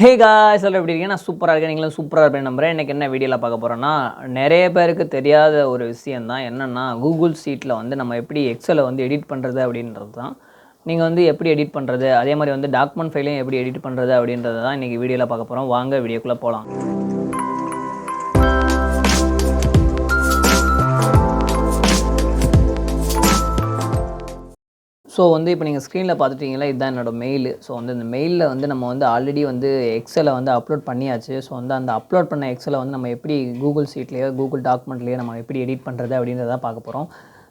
Hey guys எல்லாம் எப்படி இருக்கீங்க? நான் சூப்பராக இருக்கேன். நீங்களும் சூப்பராக இருப்பேன் நம்புறேன். இன்றைக்கி என்ன வீடியோவில் பார்க்க போகிறோன்னா, நிறைய பேருக்கு தெரியாத ஒரு விஷயம் தான். என்னென்னா, கூகுள் ஷீட்டில் வந்து நம்ம எப்படி எக்ஸலை வந்து எடிட் பண்ணுறது அப்படின்றது தான். நீங்கள் வந்து எப்படி எடிட் பண்ணுறது, அதே மாதிரி வந்து டாக்குமெண்ட் ஃபைலையும் எப்படி எடிட் பண்ணுறது அப்படின்றது தான் இன்றைக்கி வீடியோவில் பார்க்க போகிறோம். வாங்க வீடியோக்குள்ளே போகலாம். ஸோ வந்து இப்போ நீங்கள் ஸ்க்ரீனில் பார்த்துட்டீங்களா, இதுதான் என்னோடய மெயில். ஸோ வந்து இந்த மெயிலில் வந்து நம்ம வந்து ஆல்ரெடி வந்து எக்ஸலை வந்து அப்லோட் பண்ணியாச்சு. ஸோ வந்து அந்த அப்லோட் பண்ண எக்ஸலை வந்து நம்ம எப்படி கூகுள் ஷீட்லேயோ கூகுள் டாக்குமெண்ட்லேயோ நம்ம எப்படி எடிட் பண்ணுறது அப்படின்றத பார்க்க போகிறோம்.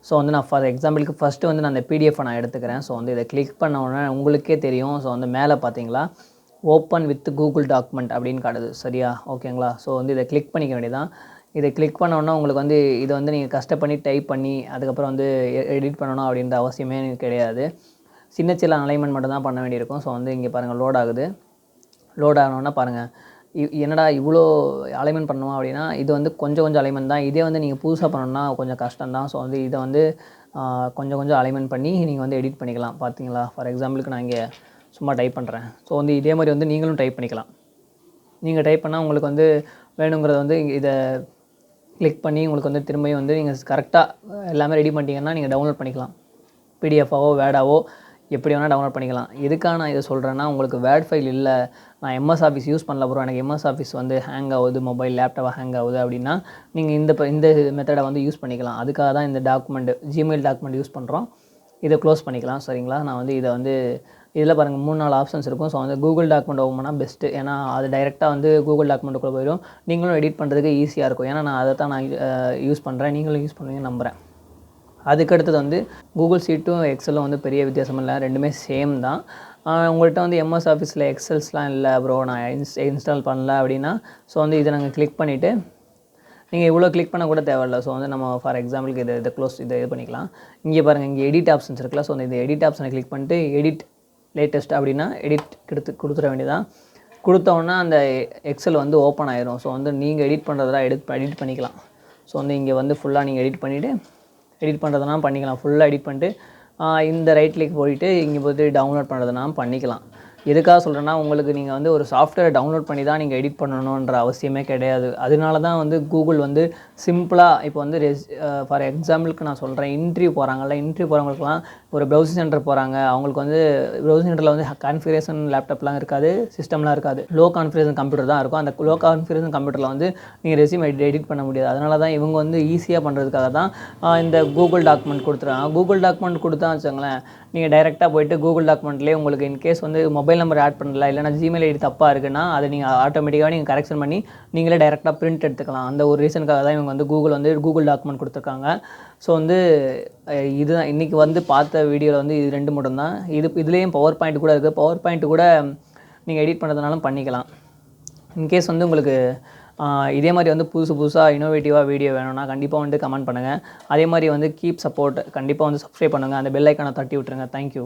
ஸோ வந்து நான் ஃபார் எக்ஸாம்பிளுக்கு ஃபஸ்ட்டு வந்து நான் அந்த பிடிஎஃப்பை நான் எடுத்துக்கிறேன். ஸோ வந்து இதை கிளிக் பண்ண உடனே உங்களுக்கே தெரியும். ஸோ வந்து மேலே பார்த்தீங்களா, ஓப்பன் வித் கூகுள் டாக்குமெண்ட் அப்படின்னு காட்டுது. சரியா? ஓகேங்களா? ஸோ வந்து இதை கிளிக் பண்ணிக்க வேண்டியதான். இதை கிளிக் பண்ணோன்னா உங்களுக்கு வந்து இதை வந்து நீங்கள் கஷ்டப்பட்டு டைப் பண்ணி அதுக்கப்புறம் வந்து எடிட் பண்ணணும் அப்படின்ற அவசியமே எனக்கு கிடையாது. சின்ன சின்ன அலைன்மெண்ட் மட்டும் தான் பண்ண வேண்டியிருக்கும். ஸோ வந்து இங்கே பாருங்கள் லோட் ஆகுது. லோட் ஆனோன்னா பாருங்கள் என்னடா இவ்வளோ அலைன்மெண்ட் பண்ணணுமா அப்படின்னா, இது வந்து கொஞ்சம் கொஞ்சம் அலைன்மெண்ட் தான். இதே வந்து நீங்கள் புதுசாக பண்ணணும்னா கொஞ்சம் கஷ்டம் தான். ஸோ வந்து இதை வந்து கொஞ்சம் கொஞ்சம் அலைன்மெண்ட் பண்ணி நீங்கள் வந்து எடிட் பண்ணிக்கலாம். பார்த்தீங்களா? ஃபார் எக்ஸாம்பிளுக்கு நான் இங்கே சும்மா டைப் பண்ணுறேன். ஸோ வந்து இதே மாதிரி வந்து நீங்களும் டைப் பண்ணிக்கலாம். நீங்கள் டைப் பண்ணால் உங்களுக்கு வந்து வேணுங்கிறத வந்து இதை கிளிக் பண்ணி உங்களுக்கு வந்து திரும்பியும் வந்து நீங்கள் கரெக்டாக எல்லாமே ரெடி பண்ணிட்டீங்கன்னா நீங்கள் டவுன்லோட் பண்ணிக்கலாம். பிடிஎஃபாவோ வேர்டாவோ எப்படி வேணால் டவுன்லோட் பண்ணிக்கலாம். எதுக்காக நான் இதை சொல்கிறேன்னா, உங்களுக்கு வேர்ட் ஃபைல் இல்லை, நான் எம்எஸ் ஆஃபீஸ் யூஸ் பண்ணல ப்ரோ, எனக்கு எம்எஸ் ஆஃபீஸ் வந்து ஹேங் ஆகுது, மொபைல் லேப்டாப் ஹேங் ஆகுது அப்படின்னா நீங்கள் இந்த மெத்தடை வந்து யூஸ் பண்ணிக்கலாம். அதுக்காக தான் இந்த டாக்குமெண்ட் ஜிமெயில் டாக்குமெண்ட் யூஸ் பண்ணுறோம். இதை க்ளோஸ் பண்ணிக்கலாம். சரிங்களா? நான் வந்து இதை வந்து இதில் பாருங்கள் 3-4 ஆப்ஷன்ஸ் இருக்கும். ஸோ வந்து கூகுள் டாக்குமெண்ட் ஓப்பன் பண்ணால் பெஸ்ட்டு. ஏன்னா அது டைரெக்டாக வந்து கூகுள் டாக்குமெண்ட்டுக்குள்ளே போயிடும். நீங்களும் எடிட் பண்ணுறதுக்கு ஈஸியாக இருக்கும். ஏன்னா நான் அதை தான் நான் யூஸ் பண்ணுறேன். நீங்களும் யூஸ் பண்ணுவீங்கன்னு நம்புகிறேன். அதுக்கடுத்தது வந்து கூகுள் ஷீட்டும் எக்ஸலும் வந்து பெரிய வித்தியாசம் இல்லை, ரெண்டுமே சேம் தான். உங்கள்கிட்ட வந்து எம்எஸ் ஆஃபீஸில் எக்ஸல்ஸ்லாம் இல்லை ப்ரோ, நான் இன்ஸ்டால் பண்ணல அப்படின்னா, ஸோ வந்து இதை நாங்கள் கிளிக் பண்ணிவிட்டு நீங்கள் இவ்வளோ கிளிக் பண்ண கூட தேவையில்லை. ஸோ வந்து நம்ம ஃபார் எக்ஸாம்பிளுக்கு இதை க்ளோஸ் இது பண்ணிக்கலாம். இங்கே பாருங்கள், இங்கே எடிட் ஆப்ஷன்ஸ் இருக்குல்ல. ஸோ இந்த எடிட் ஆப்ஷனை கிளிக் பண்ணிட்டு எடிட் லேட்டஸ்ட் அப்படின்னா எடிட் கொடுத்துட வேண்டியதான். கொடுத்தோன்னா அந்த எக்ஸல் வந்து ஓப்பன் ஆயிரும். ஸோ வந்து நீங்கள் எடிட் பண்ணுறதெல்லாம் எடிட் பண்ணிக்கலாம். ஸோ வந்து இங்கே வந்து ஃபுல்லாக நீங்கள் எடிட் பண்ணிவிட்டு எடிட் பண்ணுறதுனா பண்ணிக்கலாம். ஃபுல்லாக எடிட் பண்ணிட்டு இந்த ரைட் கிளிக் போயிட்டு இங்கே போய்ட்டு டவுன்லோட் பண்ணுறதுனா பண்ணிக்கலாம். எதுக்காக சொல்கிறேன்னா, உங்களுக்கு நீங்கள் வந்து ஒரு சாஃப்ட்வேரை டவுன்லோட் பண்ணி தான் நீங்கள் எடிட் பண்ணணுன்ற அவசியமே கிடையாது. அதனால தான் வந்து கூகுள் வந்து சிம்பிளாக இப்போ வந்து ஃபார் எக்ஸாம்பிளுக்கு நான் சொல்கிறேன், இன்டர்வியூ போகிறாங்கல்ல, இன்டர்வியூ போகிறவங்களுக்குலாம் ஒரு ப்ரௌசிங் சென்டர் போகிறாங்க. அவங்களுக்கு வந்து ப்ரௌசிங் சென்டரில் வந்து கான்ஃபிகரேஷன் லேப்டாப்லாம் இருக்காது, சிஸ்டம்லாம் இருக்காது, லோ கான்ஃபிகரேஷன் கம்ப்யூட்டர் தான் இருக்கும். அந்த லோ கான்ஃபிகரேஷன் கம்ப்யூட்டரில் வந்து நீங்கள் ரெஸ்யூம் எடிட் பண்ண முடியாது. அதனால தான் இவங்க வந்து ஈஸியாக பண்ணுறதுக்காக தான் இந்த கூகுள் டாக்குமெண்ட் கொடுத்துருக்காங்க. கூகுள் டாக்குமெண்ட் கொடுத்தா வச்சுக்கோங்களேன், நீங்கள் டைரெக்டாக போய்ட்டு கூகுள் டாக்குமெண்ட்லேயே உங்களுக்கு இன்கேஸ் வந்து மொபைல் நம்பர் ஆட் பண்ணல, இல்லைனா ஜிமெயில் ஐடி தப்பாக இருக்குன்னா அதை நீங்கள் ஆட்டோமேட்டிக்காக நீங்கள் கரெக்ஷன் பண்ணி நீங்களே டைரெக்டாக பிரிண்ட் எடுத்துக்கலாம். அந்த ஒரு ரீசனுக்காக தான் இவங்க வந்து கூகுள் டாக்குமெண்ட் கொடுத்துருக்காங்க. ஸோ வந்து இதுதான் இன்றைக்கி வந்து பார்த்த வீடியோவில் வந்து இது 2 மட்டும் தான். இதுலேயும் பவர் பாயிண்ட் கூட இருக்குது. பவர் பாயிண்ட் கூட நீங்கள் எடிட் பண்ணுறதுனாலும் பண்ணிக்கலாம். இன்கேஸ் வந்து உங்களுக்கு இதே மாதிரி வந்து புதுசாக இனோவேட்டிவாக வீடியோ வேணும்னா கண்டிப்பாக வந்து கமெண்ட் பண்ணுங்கள். அதே மாதிரி வந்து கீப் சப்போர்ட், கண்டிப்பாக வந்து சப்ஸ்கிரைப் பண்ணுங்கள். அந்த பெல் ஐக்கானை தட்டி விட்டுருங்க. தேங்க்யூ.